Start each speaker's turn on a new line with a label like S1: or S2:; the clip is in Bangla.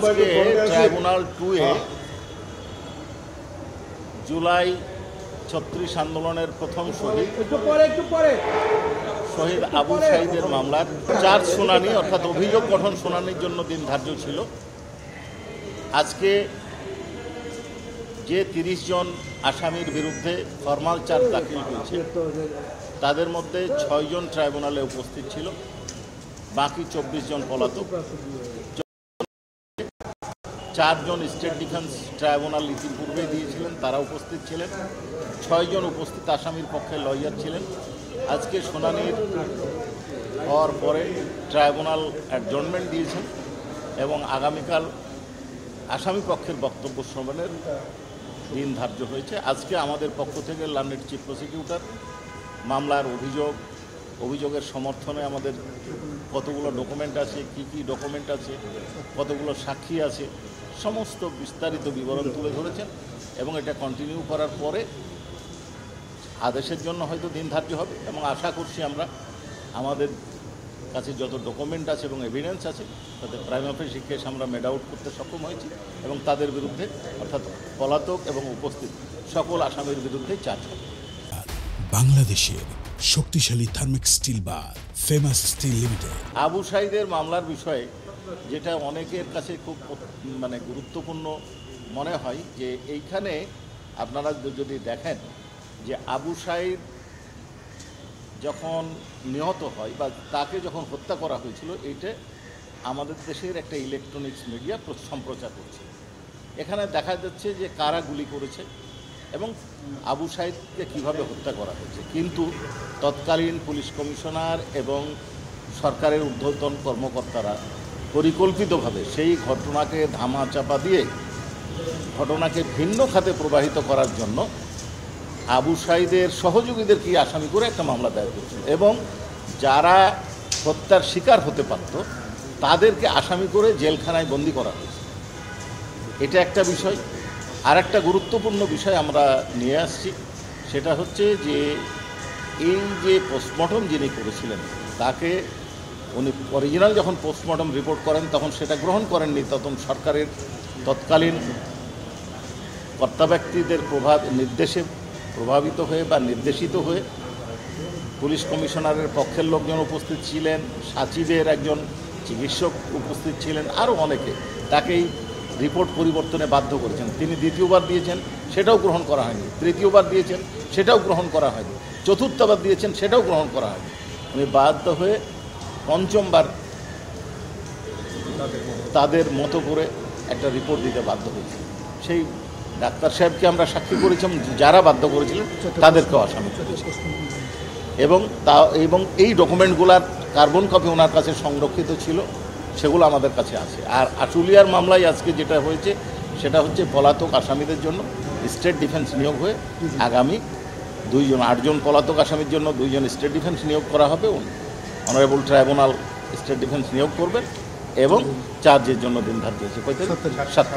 S1: আজকে ট্রাইব্যুনাল 2-এ জুলাই 36 আন্দোলনের প্রথম শহীদ আবু সাঈদের মামলার চার্জ শুনানি অর্থাৎ অভিযোগ গঠন শুনানির জন্য দিন ধার্য ছিল। আজকে যে 30 জন আসামির বিরুদ্ধে ফরমাল চার্জ দাখিল হয়েছে তাদের মধ্যে 6 জন ট্রাইব্যুনালে উপস্থিত ছিল, বাকি 24 জন পলাতক। 4 জন স্টেট ডিফেন্স ট্রাইব্যুনাল ইতিপূর্বে দিয়েছিলেন, তারা উপস্থিত ছিলেন। 6 জন উপস্থিত আসামির পক্ষে লয়ার ছিলেন। আজকে শুনানির হওয়ার পরে ট্রাইব্যুনাল অ্যাডজর্নমেন্ট দিয়েছেন এবং আগামীকাল আসামি পক্ষের বক্তব্য শ্রবণের দিন ধার্য হয়েছে। আজকে আমাদের পক্ষ থেকে লার্নেড চিফ প্রসিকিউটর মামলার অভিযোগের সমর্থনে আমাদের কতগুলো ডকুমেন্ট আছে, কি ডকুমেন্ট আছে, কতগুলো সাক্ষী আছে, সমস্ত বিস্তারিত বিবরণ তুলে ধরেছেন এবং এটা কন্টিনিউ করার পরে আদেশের জন্য হয়তো দিন ধার্য হবে এবং আশা করছি আমরা আমাদের কাছে যত ডকুমেন্ট আছে এবং এভিডেন্স আছে তাতে প্রাইমা ফেসি কেস আমরা মেড আউট করতে সক্ষম হয়েছি এবং তাদের বিরুদ্ধে অর্থাৎ পলাতক এবং উপস্থিত সকল আসামির বিরুদ্ধে চার্জ হবে।
S2: বাংলাদেশের শক্তিশালী thermic steel bar Famous Steel Limited.
S1: Abu সাঈদের মামলার বিষয়ে যেটা অনেকের কাছে খুব গুরুত্বপূর্ণ মনে হয় যে এইখানে আপনারা যদি দেখেন যে আবু সাঈদ যখন নিহত হয় বা তাকে যখন হত্যা করা হয়েছিল, এইটা আমাদের দেশের একটা ইলেকট্রনিক্স মিডিয়া সম্প্রচার করছে। এখানে দেখা যাচ্ছে যে কারা গুলি করেছে এবং আবু সাঈদকে কীভাবে হত্যা করা হয়েছে, কিন্তু তৎকালীন পুলিশ কমিশনার এবং সরকারের ঊর্ধ্বতন কর্মকর্তারা পরিকল্পিতভাবে সেই ঘটনাকে ধামাচাপা দিয়ে ঘটনাকে ভিন্ন খাতে প্রবাহিত করার জন্য আবু সাঈদের সহযোগীদেরকে আসামি করে একটা মামলা দায়ের করেছে এবং যারা হত্যার শিকার হতে পারত তাদেরকে আসামি করে জেলখানায় বন্দি করা হয়েছে। এটা একটা বিষয়। আর একটা গুরুত্বপূর্ণ বিষয় আমরা নিয়ে আসছি, সেটা হচ্ছে যে এই যে পোস্টমর্টম যিনি করেছিলেন তাকে উনি অরিজিনাল যখন পোস্টমর্টম রিপোর্ট করেন তখন সেটা গ্রহণ করেননি। তখন সরকারের তৎকালীন কর্তা ব্যক্তিদের নির্দেশে প্রভাবিত হয়ে বা নির্দেশিত হয়ে পুলিশ কমিশনারের পক্ষের লোকজন উপস্থিত ছিলেন, সাচিবের একজন চিকিৎসক উপস্থিত ছিলেন, আরও অনেকে তাকেই রিপোর্ট পরিবর্তনে বাধ্য করেছেন। তিনি দ্বিতীয়বার দিয়েছেন, সেটাও গ্রহণ করা হয়নি। তৃতীয়বার দিয়েছেন, সেটাও গ্রহণ করা হয়নি। চতুর্থবার দিয়েছেন, সেটাও গ্রহণ করা হয়নি। উনি বাধ্য হয়ে পঞ্চমবার তাদের মতো করে একটা রিপোর্ট দিতে বাধ্য হয়েছে। সেই ডাক্তার সাহেবকে আমরা সাক্ষী করেছিলাম, যারা বাধ্য করেছিলেন তাদেরকেও আসামি করেছে এবং এই ডকুমেন্টগুলার কার্বন কপি ওনার কাছে সংরক্ষিত ছিল, সেগুলো আমাদের কাছে আছে। আর আশুলিয়ার মামলায় আজকে যেটা হয়েছে সেটা হচ্ছে পলাতক আসামিদের জন্য স্টেট ডিফেন্স নিয়োগ হয়ে আগামী 8 জন পলাতক আসামির জন্য 2 জন স্টেট ডিফেন্স নিয়োগ করা হবে। অনারেবল ট্রাইব্যুনাল স্টেট ডিফেন্স নিয়োগ করবেন এবং চার্জের জন্য দিন ধার্য হয়েছে 7